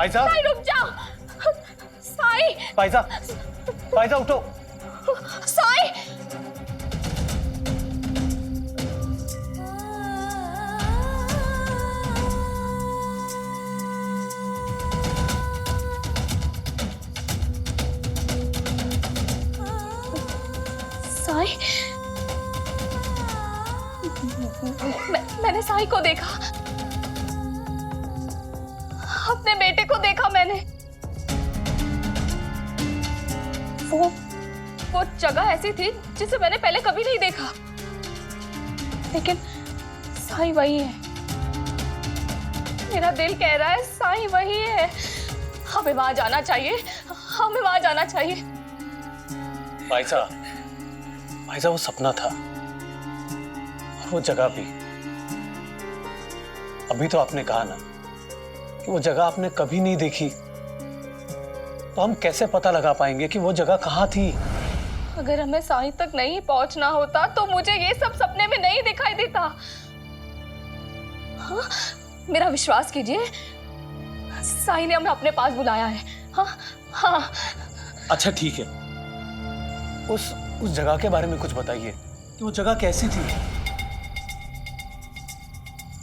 पायजा, साई रुक जा। साई, पायजा, पायजा उठो। साई। साई, मैंने साई को देखा, अपने बेटे को देखा मैंने। वो जगह ऐसी थी जिसे मैंने पहले कभी नहीं देखा, लेकिन साई वही है। मेरा दिल कह रहा है साई वही है। हमें वहां जाना चाहिए, हमें वहां जाना चाहिए। पायजा, पायजा वो सपना था और वो जगह भी। अभी तो आपने कहा ना कि वो जगह आपने कभी नहीं देखी, तो हम कैसे पता लगा पाएंगे कि वो जगह कहाँ थी? अगर हमें साई तक नहीं पहुंचना होता तो मुझे ये सब सपने में नहीं दिखाई देता। हाँ, मेरा विश्वास कीजिए, साई ने हमें अपने पास बुलाया है। हाँ हाँ। अच्छा ठीक है, उस जगह के बारे में कुछ बताइए कि वो जगह कैसी थी?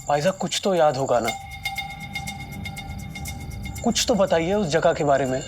पायजा कुछ तो याद होगा ना, कुछ तो बताइए उस जगह के बारे में।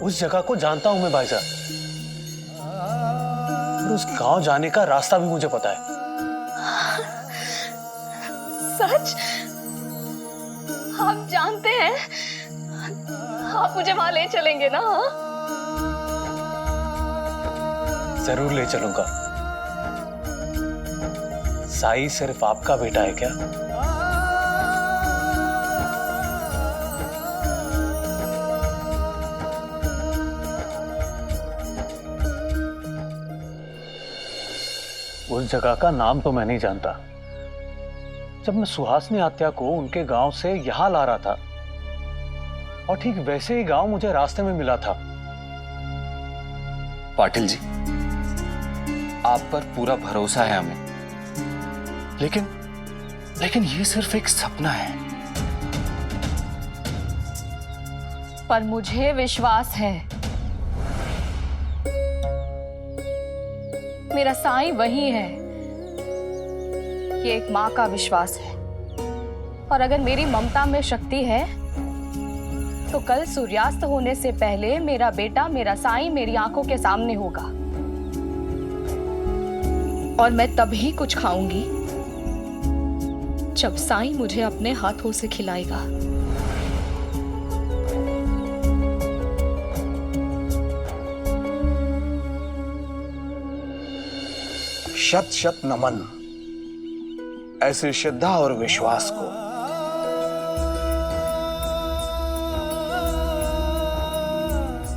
उस जगह को जानता हूं मैं भाईजा, और उस गांव जाने का रास्ता भी मुझे पता है। सच? आप जानते हैं? आप मुझे वहां ले चलेंगे ना? जरूर ले चलूंगा। साई सिर्फ आपका बेटा है क्या? उस जगह का नाम तो मैं नहीं जानता। जब मैं सुहासनी हत्या को उनके गांव से यहां ला रहा था, और ठीक वैसे ही गांव मुझे रास्ते में मिला था। पाटिल जी, आप पर पूरा भरोसा है हमें, लेकिन ये सिर्फ एक सपना है। पर मुझे विश्वास है, मेरा साई वही है। ये एक माँ का विश्वास है, और अगर मेरी ममता में शक्ति है तो कल सूर्यास्त होने से पहले मेरा बेटा, मेरा साई मेरी आंखों के सामने होगा, और मैं तभी कुछ खाऊंगी जब साई मुझे अपने हाथों से खिलाएगा। शत शत नमन ऐसी श्रद्धा और विश्वास को।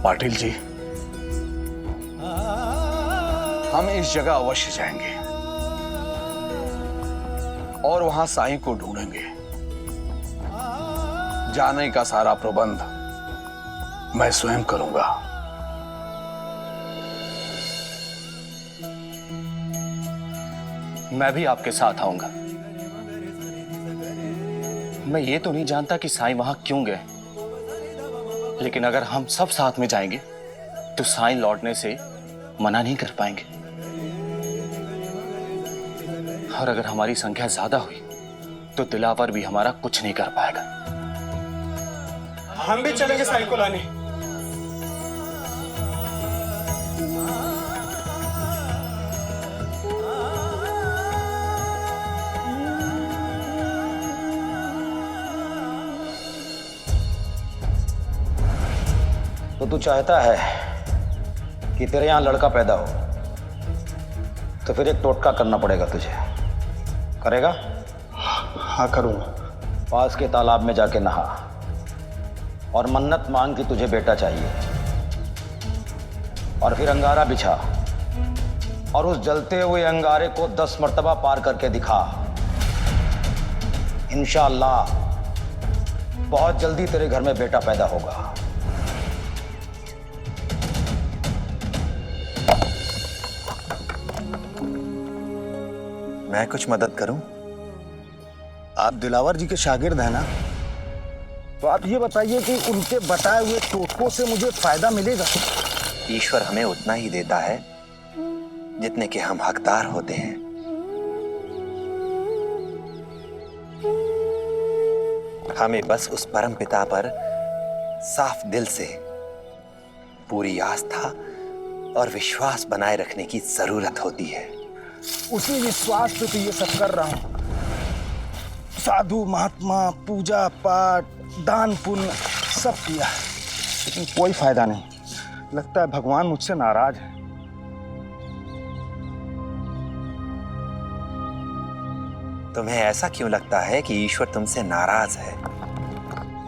पाटिल जी, हम इस जगह अवश्य जाएंगे और वहां साईं को ढूंढेंगे। जाने का सारा प्रबंध मैं स्वयं करूंगा। मैं भी आपके साथ आऊंगा। मैं ये तो नहीं जानता कि साईं वहां क्यों गए, लेकिन अगर हम सब साथ में जाएंगे तो साईं लौटने से मना नहीं कर पाएंगे, और अगर हमारी संख्या ज्यादा हुई तो दिलावर भी हमारा कुछ नहीं कर पाएगा। हम भी चलेंगे साईं को लाने। तो तू चाहता है कि तेरे यहां लड़का पैदा हो, तो फिर एक टोटका करना पड़ेगा तुझे। करेगा? हाँ करूँगा। पास के तालाब में जाके नहा और मन्नत मांग कि तुझे बेटा चाहिए, और फिर अंगारा बिछा और उस जलते हुए अंगारे को 10 मर्तबा पार करके दिखा। इंशाअल्लाह बहुत जल्दी तेरे घर में बेटा पैदा होगा। मैं कुछ मदद करूं? आप दिलावर जी के शागिर्द हैं ना, तो आप ये बताइए कि उनके बताए हुए टोटकों से मुझे फायदा मिलेगा? ईश्वर हमें उतना ही देता है जितने के हम हकदार होते हैं। हमें बस उस परम पिता पर साफ दिल से पूरी आस्था और विश्वास बनाए रखने की जरूरत होती है। उसी विश्वास पे तो ये सब कर रहा हूं। साधु महात्मा, पूजा पाठ, दान पुण्य सब किया, लेकिन कोई फायदा नहीं। लगता है भगवान मुझसे नाराज है। तुम्हें ऐसा क्यों लगता है कि ईश्वर तुमसे नाराज है?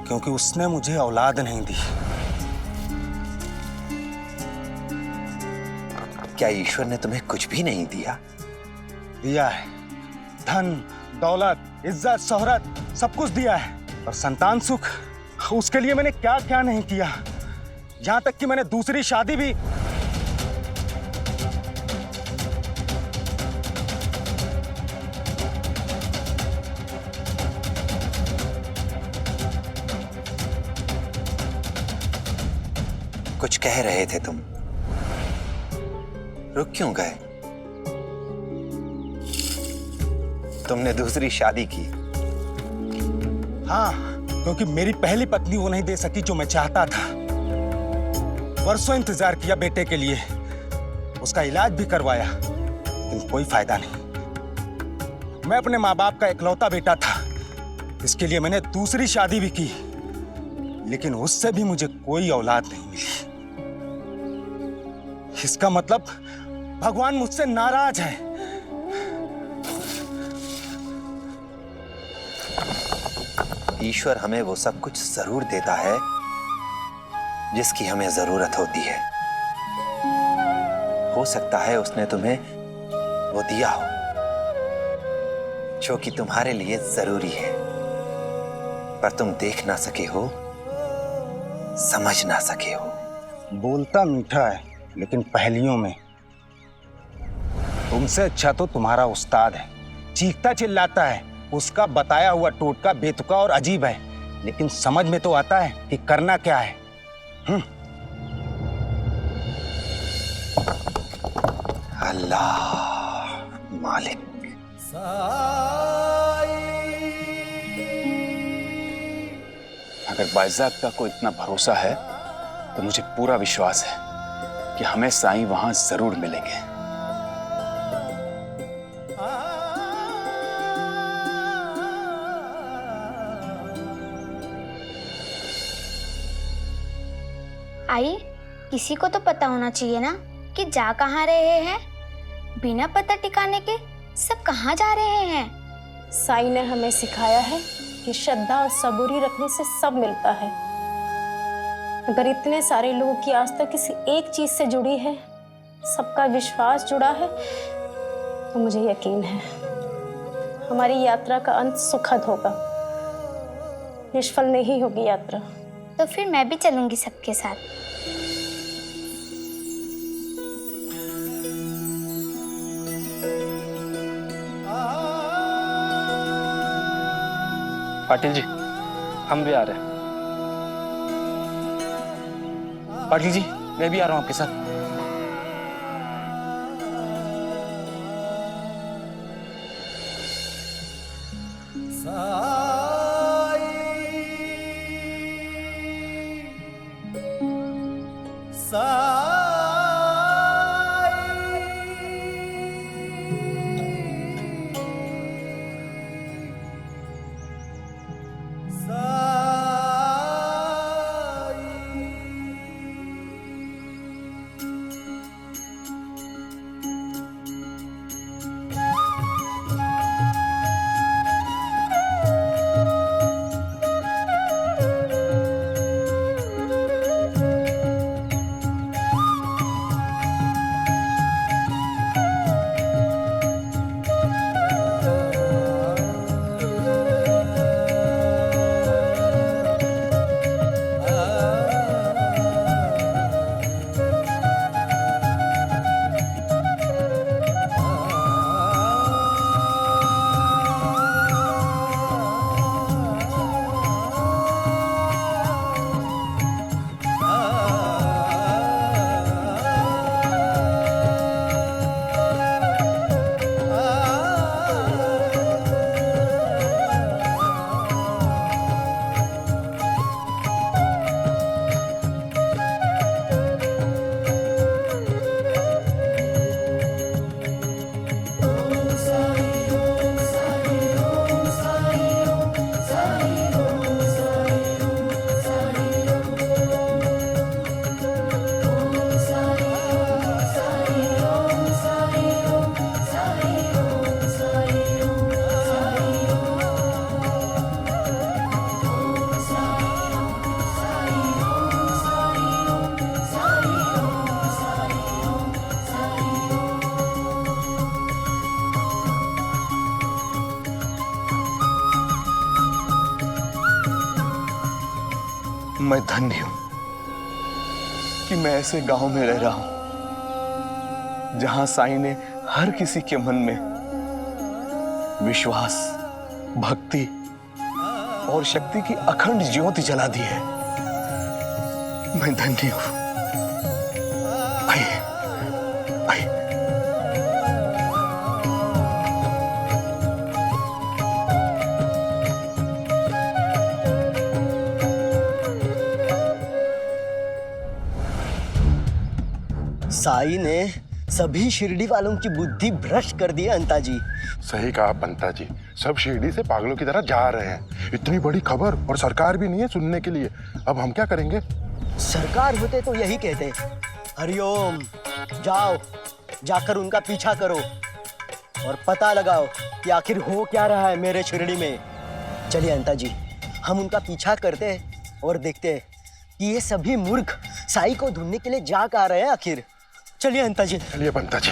क्योंकि उसने मुझे औलाद नहीं दी। क्या ईश्वर ने तुम्हें कुछ भी नहीं दिया? दिया है, धन दौलत इज्जत शोहरत सब कुछ दिया है, और संतान सुख, उसके लिए मैंने क्या क्या नहीं किया। यहां तक कि मैंने दूसरी शादी भी। कुछ कह रहे थे तुम, रुक क्यों गए? तुमने दूसरी शादी की? हाँ, क्योंकि मेरी पहली पत्नी वो नहीं दे सकी जो मैं चाहता था। वर्षों इंतजार किया बेटे के लिए, उसका इलाज भी करवाया, लेकिन कोई फायदा नहीं। मैं अपने माँ बाप का इकलौता बेटा था, इसके लिए मैंने दूसरी शादी भी की, लेकिन उससे भी मुझे कोई औलाद नहीं मिली। इसका मतलब भगवान मुझसे नाराज है। ईश्वर हमें वो सब कुछ जरूर देता है जिसकी हमें जरूरत होती है। हो सकता है उसने तुम्हें वो दिया हो जो कि तुम्हारे लिए जरूरी है, पर तुम देख ना सके हो, समझ ना सके हो। बोलता मीठा है, लेकिन पहेलियों में तुमसे अच्छा तो तुम्हारा उस्ताद है। चीखता चिल्लाता है, उसका बताया हुआ टोटका बेतुका और अजीब है, लेकिन समझ में तो आता है कि करना क्या है। अल्लाह मालिक। अगर बाइज़ात का कोई इतना भरोसा है तो मुझे पूरा विश्वास है कि हमें साईं वहां जरूर मिलेंगे। आई, किसी को तो पता होना चाहिए ना कि जा कहाँ रहे हैं। बिना पता ठिकाने के सब कहाँ जा रहे हैं। साईं ने हमें सिखाया है कि श्रद्धा और सबूरी रखने से सब मिलता है। अगर इतने सारे लोगों की आस्था किसी एक चीज से जुड़ी है, सबका विश्वास जुड़ा है, तो मुझे यकीन है हमारी यात्रा का अंत सुखद होगा, निष्फल नहीं होगी यात्रा। तो फिर मैं भी चलूंगी सबके साथ। पाटिल जी, हम भी आ रहे हैं। पाटिल जी, मैं भी आ रहा हूं आपके साथ। मैं धन्य हूं कि मैं ऐसे गांव में रह रहा हूं जहां साईं ने हर किसी के मन में विश्वास, भक्ति और शक्ति की अखंड ज्योति जला दी है। मैं धन्य हूं। आइए, आइए। साई ने सभी शिरडी वालों की बुद्धि भ्रष्ट कर दी है अंता जी। सही कहा पंता जी, सब शिरडी से पागलों की तरह जा रहे हैं। इतनी बड़ी खबर और सरकार भी नहीं है सुनने के लिए। अब हम क्या करेंगे? सरकार होते तो यही कहते, हरिओम, जाओ जाकर उनका पीछा करो और पता लगाओ कि आखिर हो क्या रहा है मेरे शिरडी में। चलिए अंता जी, हम उनका पीछा करते हैं और देखते हैं कि ये सभी मूर्ख साई को ढूंढने के लिए जा कहाँ रहे हैं आखिर। चलिए अंता जी। चलिए पंता जी।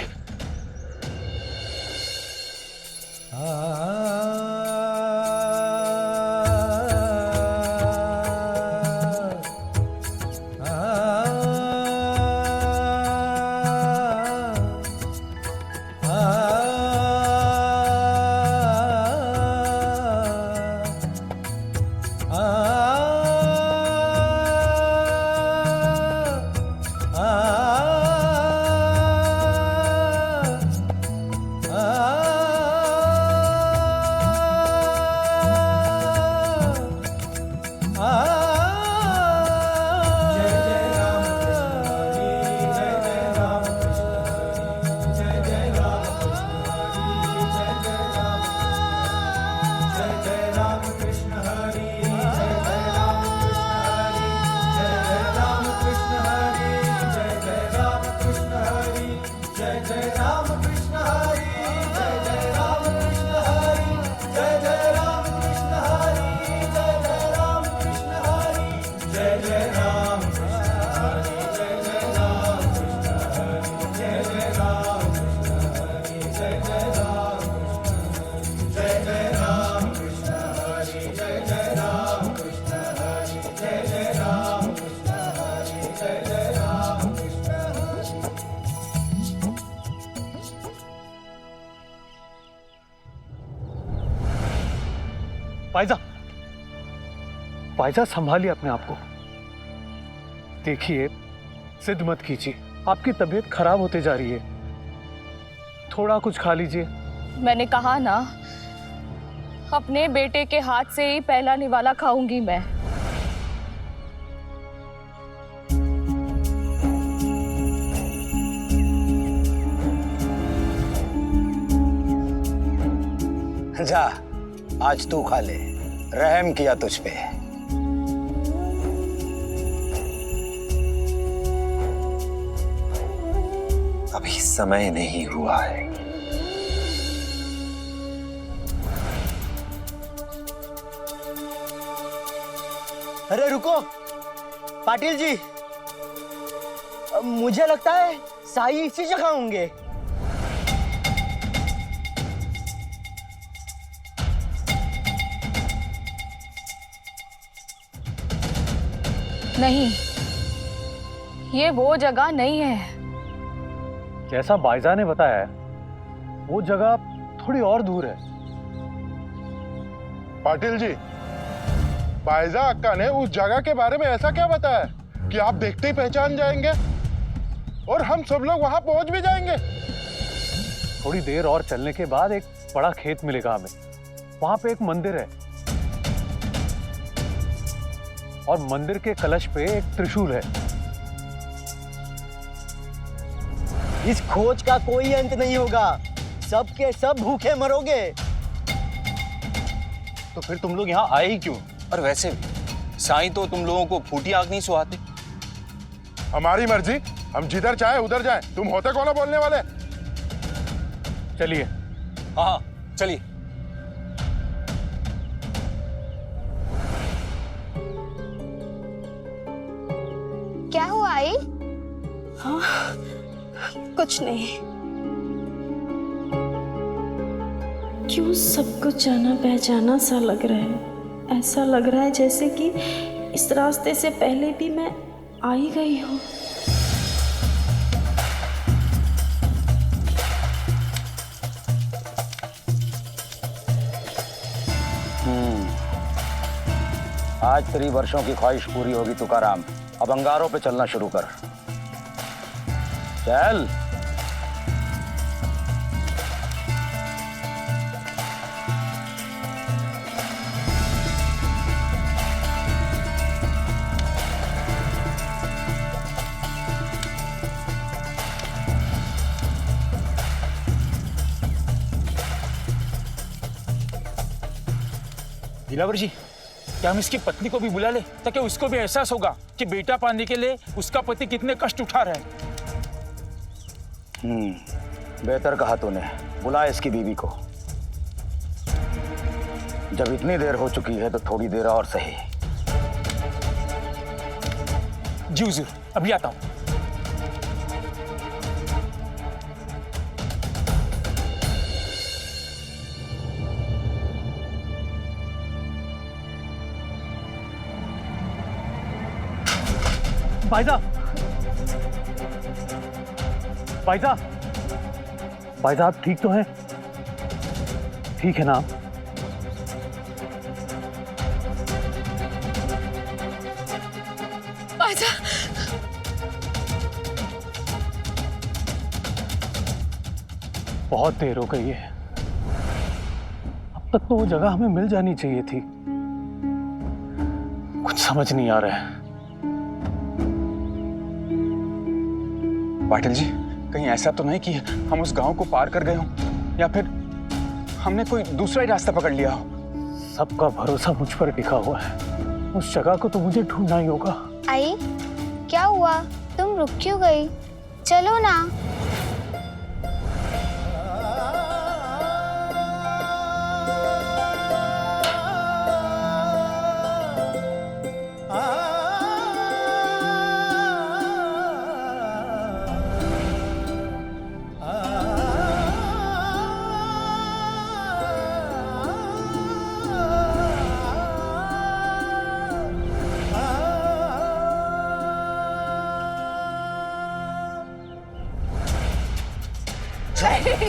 पायजा, पायजा संभालिए अपने आप को। देखिए, जिद मत कीजिए, आपकी तबीयत खराब होते जा रही है। थोड़ा कुछ खा लीजिए। मैंने कहा ना, अपने बेटे के हाथ से ही पहला निवाला खाऊंगी मैं। जा, आज तू खा ले, रहम किया तुझ पे। अभी समय नहीं हुआ है। अरे रुको पाटिल जी, मुझे लगता है साई इसी जगह होंगे। नहीं, ये वो जगह नहीं है। जैसा बायजा ने बताया है, वो जगह थोड़ी और दूर है। पाटिल जी, बायजा अक्का ने उस जगह के बारे में ऐसा क्या बताया कि आप देखते ही पहचान जाएंगे और हम सब लोग वहां पहुंच भी जाएंगे? थोड़ी देर और चलने के बाद एक बड़ा खेत मिलेगा हमें। वहां पे एक मंदिर है और मंदिर के कलश पे एक त्रिशूल है। इस खोज का कोई अंत नहीं होगा, सब के सब भूखे मरोगे। तो फिर तुम लोग यहाँ आए ही क्यों? और वैसे भी साईं तो तुम लोगों को फूटी आग नहीं सुहाते। हमारी मर्जी, हम जिधर चाहे उधर जाए। तुम होते कौन हो बोलने वाले? चलिए। हाँ, चलिए। क्या हुआ आई? हाँ, कुछ नहीं। क्यों सब कुछ जाना पहचाना सा लग रहा है। ऐसा लग रहा है जैसे कि इस रास्ते से पहले भी मैं आ ही गई हूँ। आज तेरी वर्षों की ख्वाहिश पूरी होगी तुकाराम। अब अंगारों पे चलना शुरू कर। चल। दिलावर जी, क्या हम इसकी पत्नी को भी बुला ले ताकि उसको भी एहसास होगा कि बेटा पाने के लिए उसका पति कितने कष्ट उठा रहा है। बेहतर कहा तूने। बुला इसकी बीवी को। जब इतनी देर हो चुकी है तो थोड़ी देर और सही। जी हुजूर, अभी आता हूं। भाईजान, भाईजान, भाईजान आप ठीक तो हैं? ठीक है ना? भाईजान, बहुत देर हो गई है। अब तक तो वो जगह हमें मिल जानी चाहिए थी। कुछ समझ नहीं आ रहा है। पाटिल जी, कहीं ऐसा तो नहीं कि हम उस गांव को पार कर गए हों या फिर हमने कोई दूसरा ही रास्ता पकड़ लिया हो। सबका भरोसा मुझ पर टिका हुआ है। उस जगह को तो मुझे ढूंढना ही होगा। आई, क्या हुआ? तुम रुक क्यों गई? चलो ना।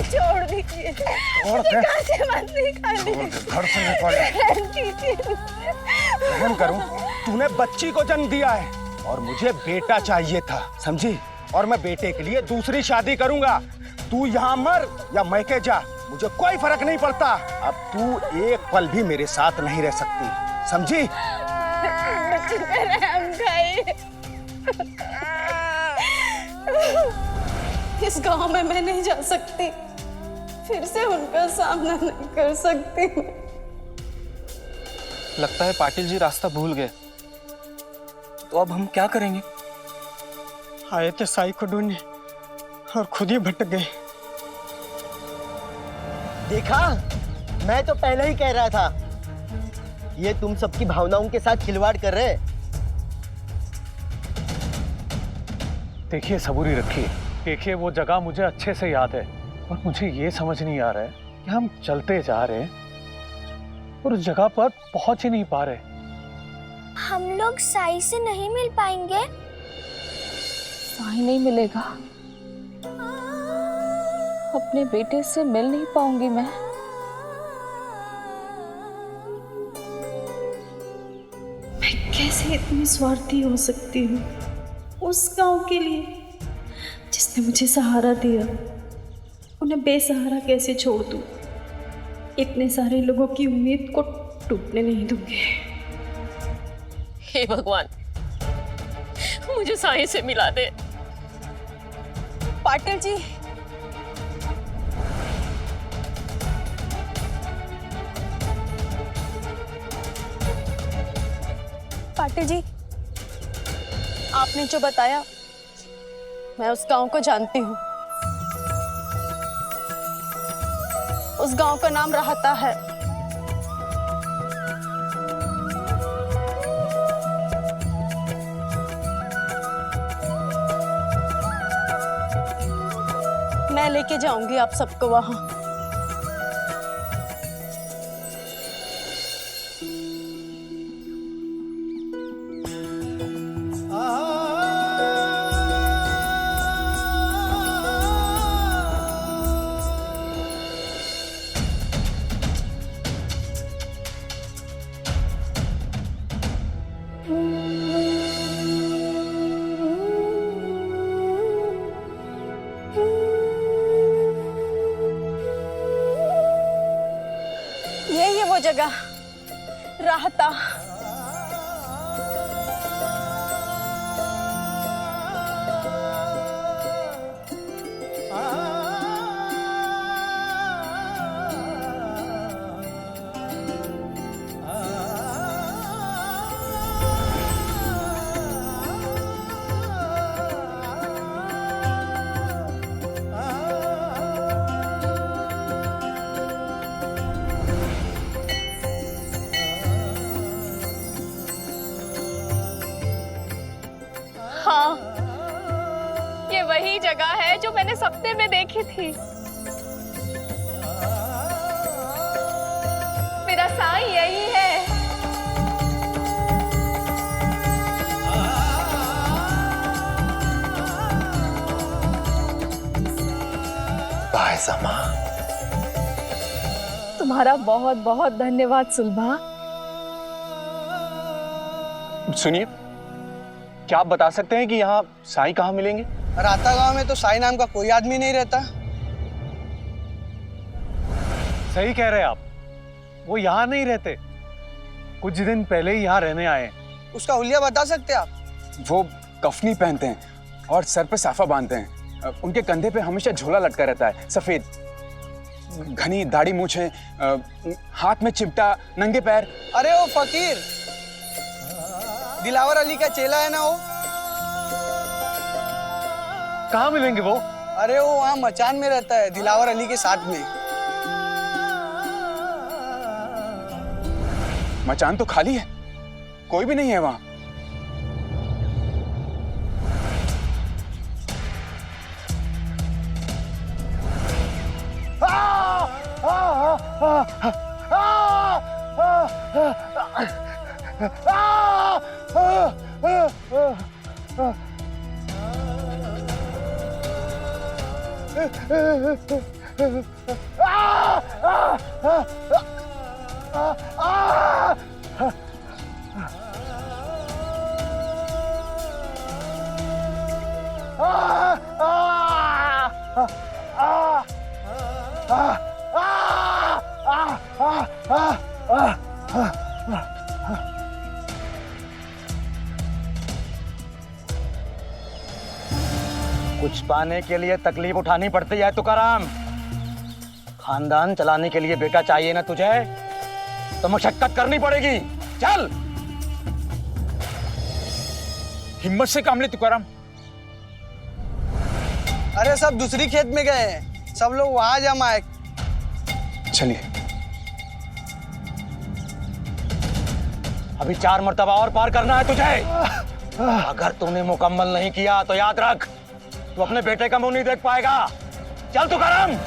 छोड़ दीजिए। निकाल से मत निकालिए। घर से निकाल। रहम करूं? तूने बच्ची को जन्म दिया है और मुझे बेटा चाहिए था, समझी? और मैं बेटे के लिए दूसरी शादी करूंगा। तू यहाँ मर या मैके जा, मुझे कोई फर्क नहीं पड़ता। अब तू एक पल भी मेरे साथ नहीं रह सकती, समझी? मुझ पे रहम खाइए। इस गांव में मैं नहीं जा सकती, फिर से उनका सामना नहीं कर सकती। लगता है पाटिल जी रास्ता भूल गए। तो अब हम क्या करेंगे? आए थे साई को ढूंढने और खुद ही भटक गए। देखा, मैं तो पहले ही कह रहा था, ये तुम सबकी भावनाओं के साथ खिलवाड़ कर रहे हैं। देखिए, सबूरी रखिए। देखिए, वो जगह मुझे अच्छे से याद है और मुझे ये समझ नहीं आ रहा है कि हम चलते जा रहे हैं और उस जगह पर पहुंच ही नहीं पा रहे। हम लोग साई से नहीं मिल पाएंगे। साई नहीं मिलेगा, अपने बेटे से मिल नहीं पाऊंगी मैं। मैं कैसे इतनी स्वार्थी हो सकती हूँ? उस गांव के लिए जिसने मुझे सहारा दिया, उन्हें बेसहारा कैसे छोड़ दूँ? इतने सारे लोगों की उम्मीद को टूटने नहीं दूंगी। हे भगवान, मुझे साईं से मिला दे। पाटिल जी, पाटिल जी, आपने जो बताया, मैं उस गांव को जानती हूँ। उस गांव का नाम राहता है। मैं लेके जाऊंगी आप सबको वहां। जगह राहता। हाँ, ये वही जगह है जो मैंने सपने में देखी थी। मेरा साईं यही है। पायजामा, तुम्हारा बहुत बहुत धन्यवाद सुलभा। सुनिए, क्या आप बता सकते हैं कि यहाँ साईं कहाँ मिलेंगे? राता गांव में तो साईं नाम का कोई आदमी नहीं रहता। सही कह रहे हैं आप, वो यहाँ नहीं रहते, कुछ दिन पहले ही यहाँ रहने आए हैं। उसका हुलिया बता सकते आप? वो कफनी पहनते हैं और सर पे साफा बांधते हैं। उनके कंधे पे हमेशा झोला लटका रहता है, सफेद, घनी दाढ़ी मूछ है, हाथ में चिमटा, नंगे पैर। अरे वो फकीर दिलावर अली का चेला है ना वो। कहाँ मिलेंगे वो? अरे वो वहाँ मचान में रहता है, दिलावर अली के साथ में। मचान तो खाली है, कोई भी नहीं है वहां। कुछ पाने के लिए तकलीफ उठानी पड़ती है तुकाराम। खानदान चलाने के लिए बेटा चाहिए ना तुझे, तो मशक्कत करनी पड़ेगी। चल। हिम्मत से काम ले तुकाराम। अरे सब दूसरी खेत में गए हैं, सब लोग वहां जमा है। चलिए। अभी 4 मर्तबा और पार करना है तुझे। अगर तूने मुकम्मल नहीं किया तो याद रख, तू अपने बेटे का मुंह नहीं देख पाएगा। चल तुकाराम।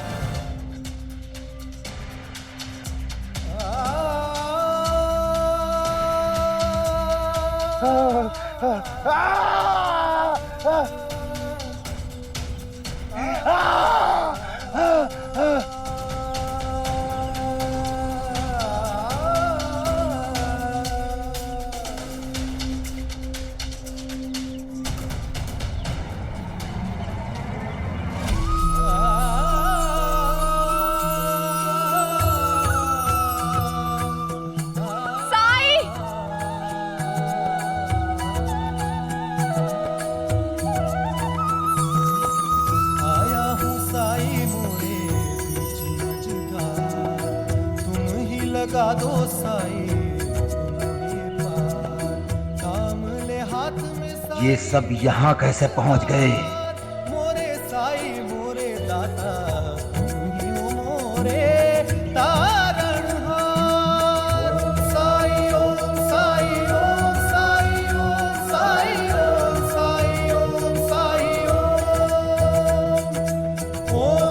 लगा दो साई, हाथ में ये सब यहाँ कैसे पहुँच गए? मोरे साई मोरे दाता, मोरे तारणहार। साई ओम साई ओम साई ओम साई ओम साई ओम साई ओम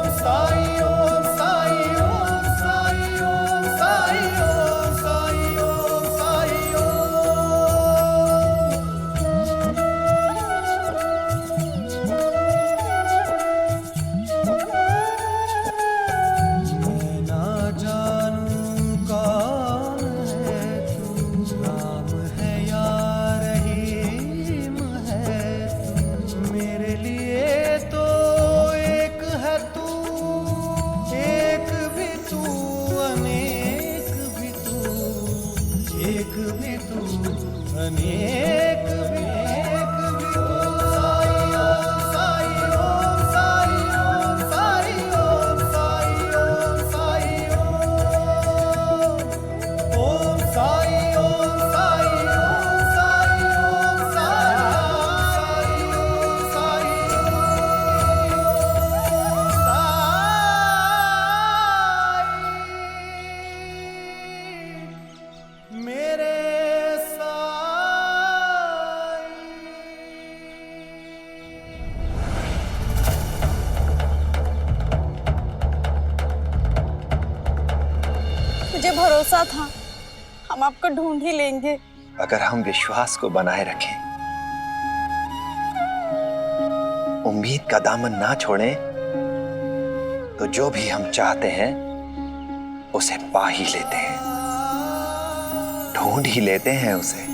साई ओम साई ओम साई ओम साई ओम साई ओम साई ना जाने भरोसा था हम आपको ढूंढ ही लेंगे। अगर हम विश्वास को बनाए रखें, उम्मीद का दामन ना छोड़ें, तो जो भी हम चाहते हैं उसे पा ही लेते हैं, ढूंढ ही लेते हैं उसे।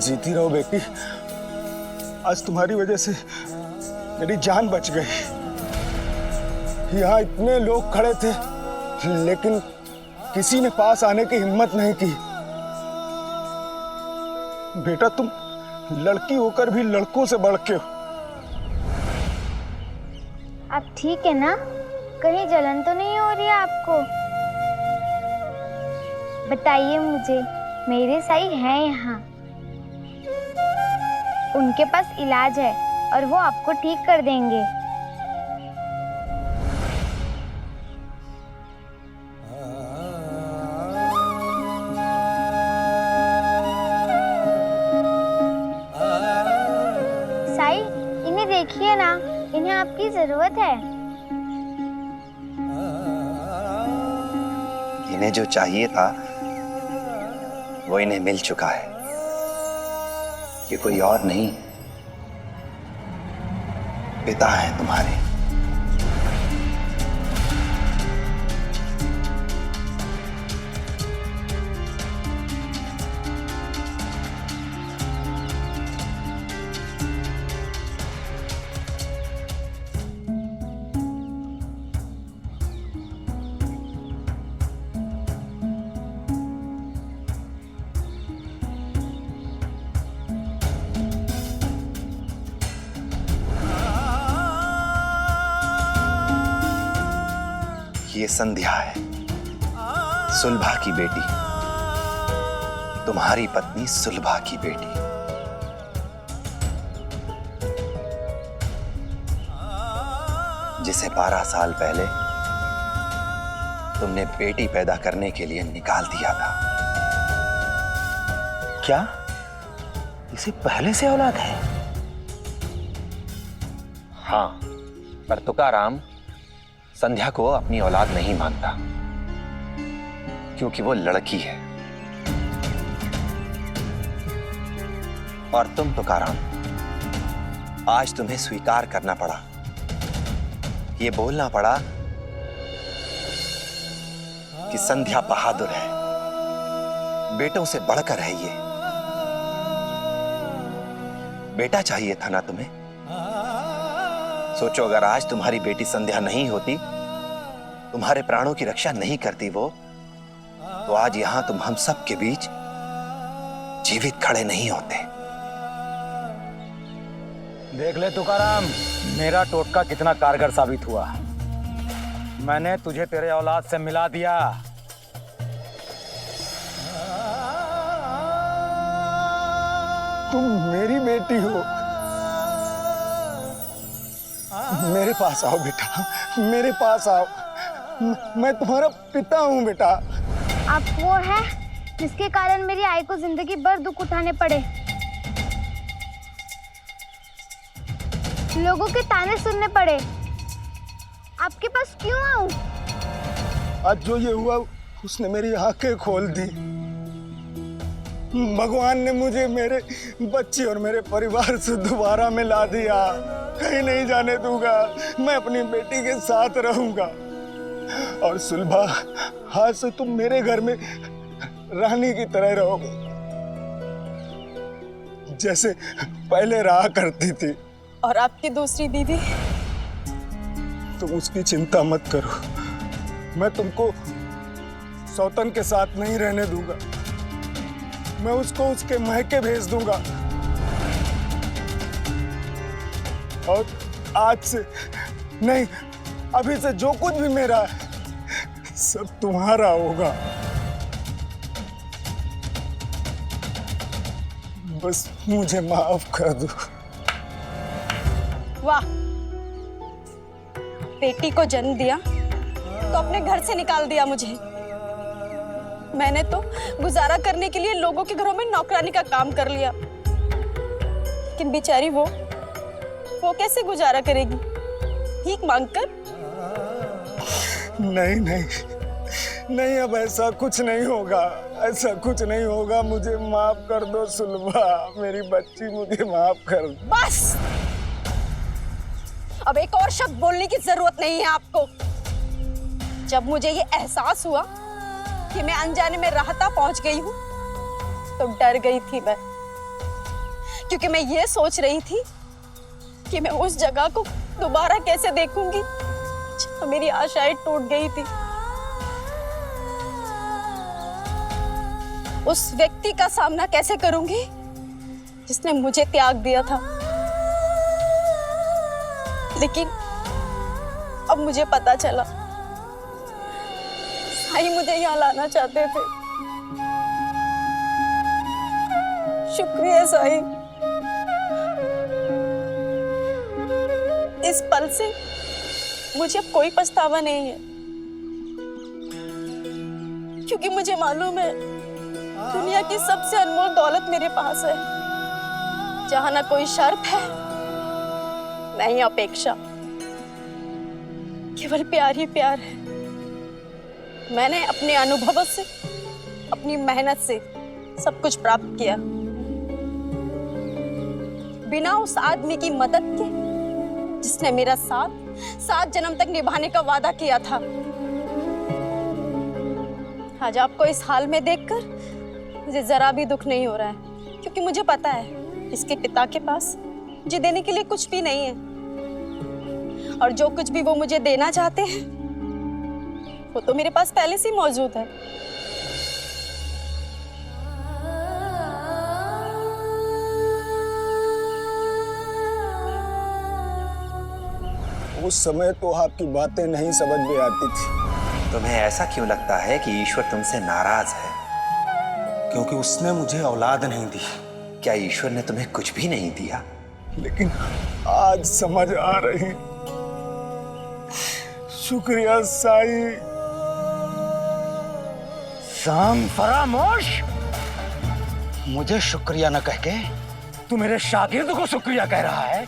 जीती रहो बेटी, आज तुम्हारी वजह से मेरी जान बच गई। यहाँ इतने लोग खड़े थे लेकिन किसी ने पास आने की हिम्मत नहीं की। बेटा तुम लड़की होकर भी लड़कों से बढ़ के हो। आप ठीक है ना? कहीं जलन तो नहीं हो रही है आपको? बताइए मुझे, मेरे साई हैं यहाँ, उनके पास इलाज है और वो आपको ठीक कर देंगे। साई, इन्हें देखिए ना, इन्हें आपकी जरूरत है। इन्हें जो चाहिए था वो इन्हें मिल चुका है। ये कोई और नहीं, पिता है तुम्हारे। ये संध्या है, सुलभा की बेटी, तुम्हारी पत्नी सुलभा की बेटी। जिसे 12 साल पहले तुमने बेटी पैदा करने के लिए निकाल दिया था। क्या इसे पहले से औलाद है? हाँ, पर तुकाराम संध्या को अपनी औलाद नहीं मानता, क्योंकि वो लड़की है। और तुम तुकाराम, आज तुम्हें स्वीकार करना पड़ा, ये बोलना पड़ा कि संध्या बहादुर है, बेटों से बढ़कर है ये। बेटा चाहिए था ना तुम्हें? सोचो, अगर आज तुम्हारी बेटी संध्या नहीं होती, तुम्हारे प्राणों की रक्षा नहीं करती वो, तो आज यहां तुम हम सब के बीच जीवित खड़े नहीं होते। देख ले तुकाराम, मेरा टोटका कितना कारगर साबित हुआ। मैंने तुझे तेरे औलाद से मिला दिया। तुम मेरी बेटी हो। मेरे पास आओ बेटा, मेरे पास आओ। मैं तुम्हारा पिता हूँ बेटा। आप वो है जिसके कारण मेरी आई को जिंदगी भर दुख उठाने पड़े, लोगों के ताने सुनने पड़े। आपके पास क्यों आऊं? आज जो ये हुआ उसने मेरी आंखें खोल दी। भगवान ने मुझे मेरे बच्चे और मेरे परिवार से दोबारा मिला दिया। कहीं नहीं जाने दूंगा, मैं अपनी बेटी के साथ रहूंगा। और सुलभा, आज से तुम मेरे घर में रानी की तरह रहोगे, जैसे पहले रहा करती थी। और आपकी दूसरी दीदी? तुम उसकी चिंता मत करो, मैं तुमको सौतन के साथ नहीं रहने दूंगा। मैं उसको उसके महके भेज दूंगा। और आज से नहीं, अभी से जो कुछ भी मेरा है सब तुम्हारा होगा। बस मुझे माफ कर दो। वाह, बेटी को जन्म दिया तो अपने घर से निकाल दिया मुझे। मैंने तो गुजारा करने के लिए लोगों के घरों में नौकरानी का काम कर लिया, लेकिन बेचारी वो कैसे गुजारा करेगी? भीख मांगकर? नहीं नहीं नहीं, अब ऐसा कुछ नहीं होगा, ऐसा कुछ नहीं होगा। मुझे माफ कर दो सुलभा, मेरी बच्ची, मुझे माफ कर दो। बस, अब एक और शब्द बोलने की जरूरत नहीं है आपको। जब मुझे ये एहसास हुआ कि मैं अनजाने में राहता पहुंच गई हूं, तो डर गई थी मैं, क्योंकि मैं ये सोच रही थी कि मैं उस जगह को दोबारा कैसे देखूंगी जहाँ मेरी आशाएं टूट गई थी। उस व्यक्ति का सामना कैसे करूंगी जिसने मुझे त्याग दिया था। लेकिन अब मुझे पता चला, साईं मुझे यहाँ लाना चाहते थे। शुक्रिया साईं, इस पल से मुझे अब कोई पछतावा नहीं है, क्योंकि मुझे मालूम है दुनिया की सबसे अनमोल दौलत मेरे पास है, जहां ना कोई शर्त है ना ही अपेक्षा, केवल प्यार ही प्यार है। मैंने अपने अनुभवों से, अपनी मेहनत से सब कुछ प्राप्त किया, बिना उस आदमी की मदद के जिसने मेरा साथ 7 जन्म तक निभाने का वादा किया था। आज आपको इस हाल में देखकर मुझे जरा भी दुख नहीं हो रहा है, क्योंकि मुझे पता है इसके पिता के पास मुझे देने के लिए कुछ भी नहीं है, और जो कुछ भी वो मुझे देना चाहते हैं वो तो मेरे पास पहले से ही मौजूद है। उस समय तो आपकी बातें नहीं समझ में आती थी। तुम्हें ऐसा क्यों लगता है कि ईश्वर तुमसे नाराज है? क्योंकि उसने मुझे औलाद नहीं दी। क्या ईश्वर ने तुम्हें कुछ भी नहीं दिया? लेकिन आज समझ आ रही। शुक्रिया साईं। शाम फरामोश, मुझे शुक्रिया न कह के तू मेरे शागिर्द को शुक्रिया कह रहा है।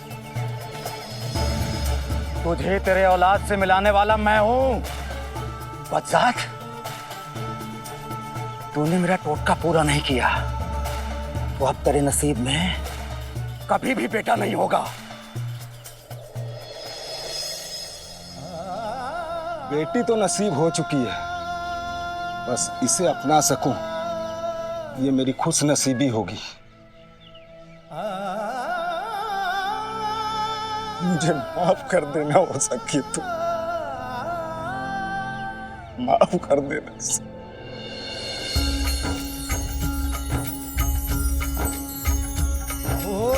तुझे तेरे औलाद से मिलाने वाला मैं हूं। बदजात, तूने मेरा टोटका पूरा नहीं किया तो अब तेरे नसीब में कभी भी बेटा नहीं होगा। बेटी तो नसीब हो चुकी है, बस इसे अपना सकूं ये मेरी खुश नसीबी होगी। मुझे माफ कर देना, हो सके तो माफ कर देना। वो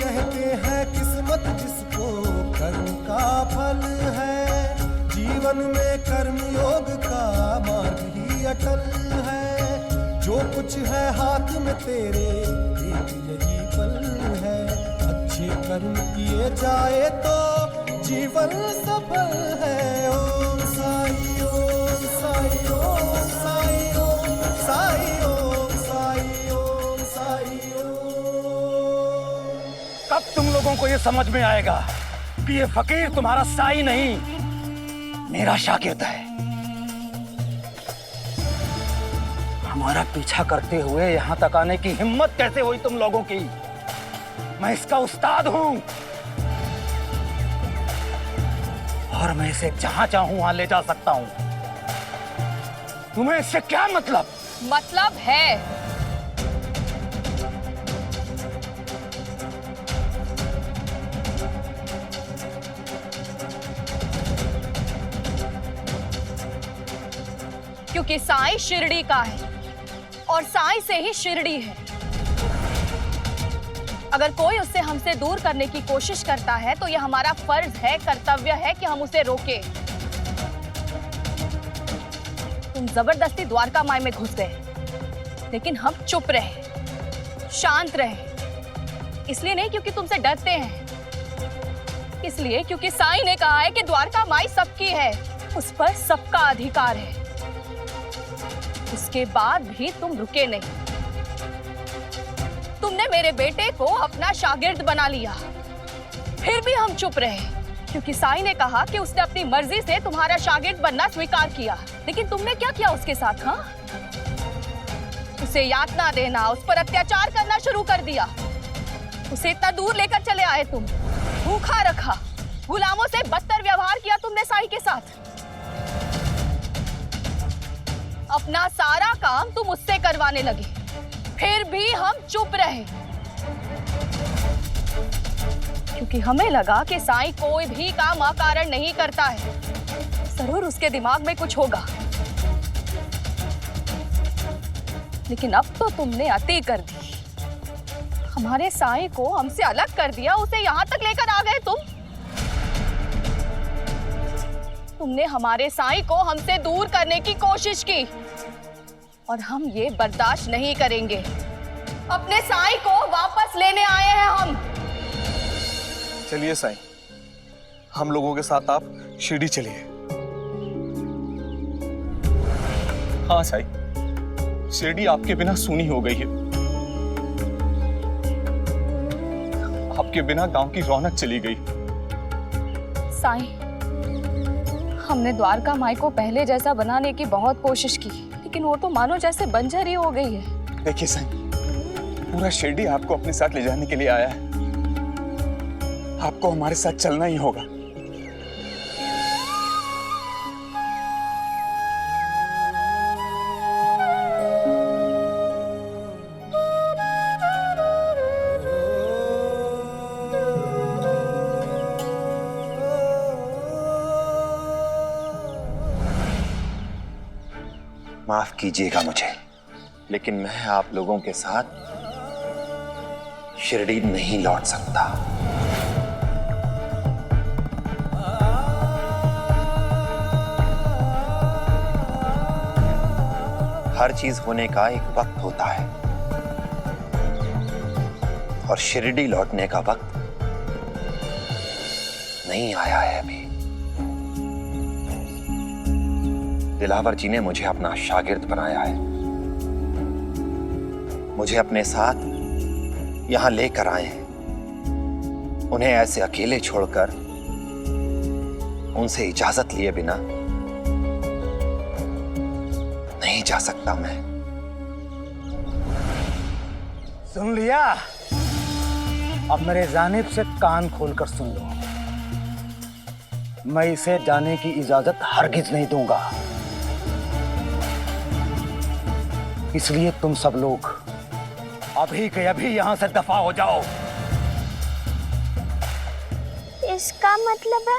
कहते हैं किस्मत जिसको कर्म का फल है, जीवन में कर्म योग का मार्ग ही अटल है। जो कुछ है हाथ में तेरे एक यही कर्म किए जाए तो जीवन सफल है। ओम साई ओम साई ओम साई ओम साई ओम साई ओम साई ओम। कब तुम लोगों को ये समझ में आएगा कि ये फकीर तुम्हारा साई नहीं, मेरा शागिर्द है। हमारा पीछा करते हुए यहां तक आने की हिम्मत कैसे हुई तुम लोगों की? मैं इसका उस्ताद हूं और मैं इसे जहां चाहूं वहां ले जा सकता हूं। तुम्हें इससे क्या मतलब? मतलब है क्योंकि साईं शिरडी का है और साईं से ही शिरडी है। अगर कोई उससे हमसे दूर करने की कोशिश करता है तो यह हमारा फर्ज है, कर्तव्य है कि हम उसे रोकें। तुम जबरदस्ती द्वारका माई में घुस गए, लेकिन हम चुप रहे, शांत रहे। इसलिए नहीं क्योंकि तुमसे डरते हैं, इसलिए क्योंकि साईं ने कहा है कि द्वारका माई सबकी है, उस पर सबका अधिकार है। उसके बाद भी तुम रुके नहीं। तुमने मेरे बेटे को अपना शागिर्द बना लिया, फिर भी हम चुप रहे क्योंकि साईं ने कहा कि उसने अपनी मर्जी से तुम्हारा शागिर्द बनना स्वीकार किया। लेकिन तुमने क्या किया उसके साथ? हाँ, उसे यातना देना, उस पर अत्याचार करना शुरू कर दिया। उसे इतना दूर लेकर चले आए तुम, भूखा रखा, गुलामों से बदतर व्यवहार किया तुमने साईं के साथ। अपना सारा काम तुम उससे करवाने लगे, फिर भी हम चुप रहे क्योंकि हमें लगा कि साईं कोई भी काम अकारण नहीं करता है, जरूर उसके दिमाग में कुछ होगा। लेकिन अब तो तुमने अति कर दी, हमारे साईं को हमसे अलग कर दिया, उसे यहां तक लेकर आ गए तुमने हमारे साईं को हमसे दूर करने की कोशिश की और हम ये बर्दाश्त नहीं करेंगे। अपने साईं को वापस लेने आए हैं हम। चलिए साईं, हम लोगों के साथ आप शिरडी चलिए। हाँ साईं, शिरडी आपके बिना सूनी हो गई है। आपके बिना गांव की रौनक चली गई। साईं, हमने द्वारका माई को पहले जैसा बनाने की बहुत कोशिश की, लेकिन वो तो मानो जैसे बंजर ही हो गई है। देखिए साईं, पूरा शिरडी आपको अपने साथ ले जाने के लिए आया है। आपको हमारे साथ चलना ही होगा। माफ कीजिएगा मुझे, लेकिन मैं आप लोगों के साथ शिरडी नहीं लौट सकता। हर चीज होने का एक वक्त होता है और शिरडी लौटने का वक्त नहीं आया है अभी। दिलावर जी ने मुझे अपना शागिर्द बनाया है, मुझे अपने साथ यहां लेकर आए हैं। उन्हें ऐसे अकेले छोड़कर उनसे इजाजत लिए बिना नहीं जा सकता मैं। सुन लिया? अब मेरे जानिब से कान खोलकर सुन लो। मैं इसे जाने की इजाजत हरगिज नहीं दूंगा, इसलिए तुम सब लोग अभी के अभी यहां से दफा हो जाओ। इसका मतलब है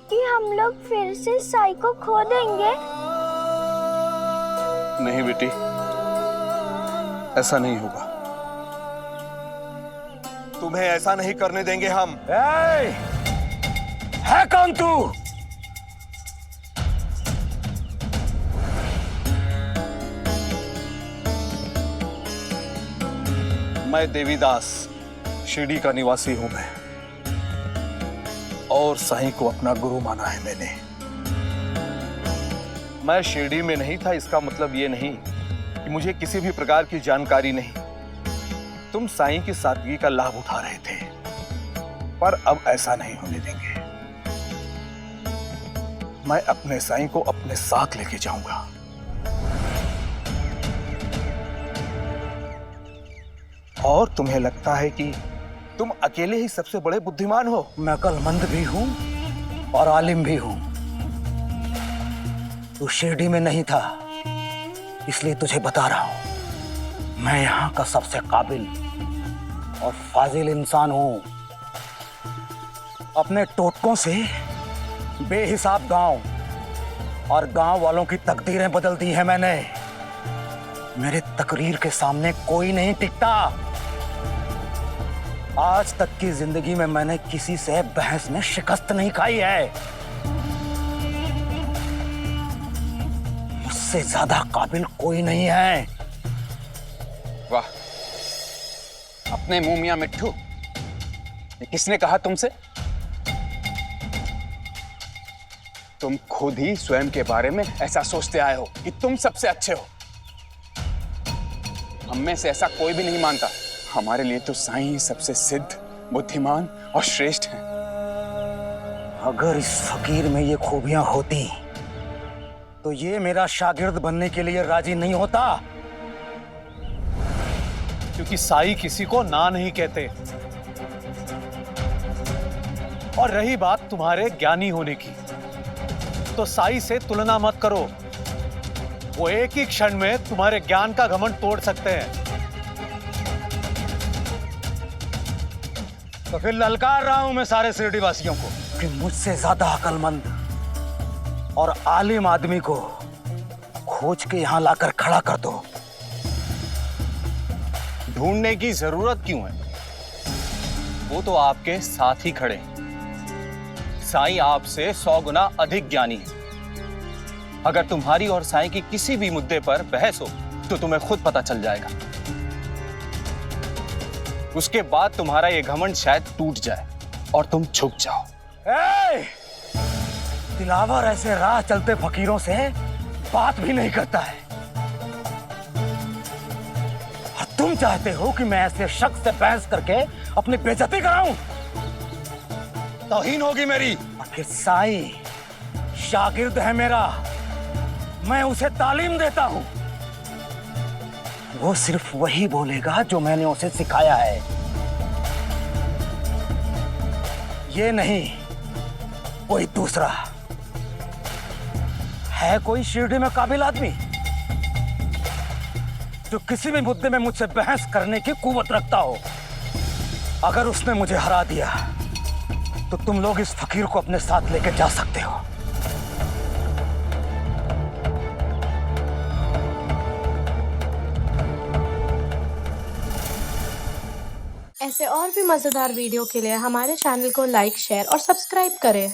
कि हम लोग फिर से साई को खो देंगे? नहीं बेटी, ऐसा नहीं होगा। तुम्हें ऐसा नहीं करने देंगे हम। है कौन तू? मैं देवीदास, शिरडी का निवासी हूं मैं, और साईं को अपना गुरु माना है मैंने। मैं शिरडी में नहीं था, इसका मतलब ये नहीं कि मुझे किसी भी प्रकार की जानकारी नहीं। तुम साईं की सादगी का लाभ उठा रहे थे, पर अब ऐसा नहीं होने देंगे। मैं अपने साईं को अपने साथ लेके जाऊंगा। और तुम्हें लगता है कि तुम अकेले ही सबसे बड़े बुद्धिमान हो? मैं अक्लमंद भी हूं और आलिम भी हूं। तू शिरडी में नहीं था, इसलिए तुझे बता रहा हूं। मैं यहां का सबसे काबिल और फाजिल इंसान हूं। अपने टोटकों से बेहिसाब गांव और गांव वालों की तकदीरें बदल दी है मैंने। मेरे तकरीर के सामने कोई नहीं टिकता। आज तक की जिंदगी में मैंने किसी से बहस में शिकस्त नहीं खाई है। मुझसे ज्यादा काबिल कोई नहीं है। वाह, अपने मुंह मियां मिट्ठू, ये किसने कहा तुमसे? तुम खुद ही स्वयं के बारे में ऐसा सोचते आए हो कि तुम सबसे अच्छे हो। हम में से ऐसा कोई भी नहीं मानता। हमारे लिए तो साईं सबसे सिद्ध, बुद्धिमान और श्रेष्ठ हैं। अगर इस फकीर में ये खूबियां होती तो ये मेरा शागिर्द बनने के लिए राजी नहीं होता। क्योंकि साईं किसी को ना नहीं कहते। और रही बात तुम्हारे ज्ञानी होने की, तो साईं से तुलना मत करो। वो एक ही क्षण में तुम्हारे ज्ञान का घमंड तोड़ सकते हैं। तो फिर ललकार रहा हूं मैं सारे शिरडी वासियों को कि मुझसे ज्यादा अक्लमंद और आलिम आदमी को खोज के यहां लाकर खड़ा कर दो। ढूंढने की जरूरत क्यों है? वो तो आपके साथ ही खड़े हैं। साईं आपसे 100 गुना अधिक ज्ञानी है। अगर तुम्हारी और साईं की किसी भी मुद्दे पर बहस हो तो तुम्हें खुद पता चल जाएगा। उसके बाद तुम्हारा ये घमंड शायद टूट जाए और तुम झुक जाओ। दिलावर ऐसे राह चलते फकीरों से बात भी नहीं करता है, और तुम चाहते हो कि मैं ऐसे शख्स से बहस करके अपनी बेइज्जती कराऊं? तौहीन होगी मेरी। आखिर साईं शागिर्द है मेरा, मैं उसे तालीम देता हूं। वो सिर्फ वही बोलेगा जो मैंने उसे सिखाया है। ये नहीं, कोई दूसरा। है कोई शिरडी में काबिल आदमी जो किसी भी मुद्दे में मुझसे बहस करने की कुव्वत रखता हो? अगर उसने मुझे हरा दिया तो तुम लोग इस फकीर को अपने साथ लेकर जा सकते हो। ऐसे और भी मजेदार वीडियो के लिए हमारे चैनल को लाइक, शेयर और सब्सक्राइब करें।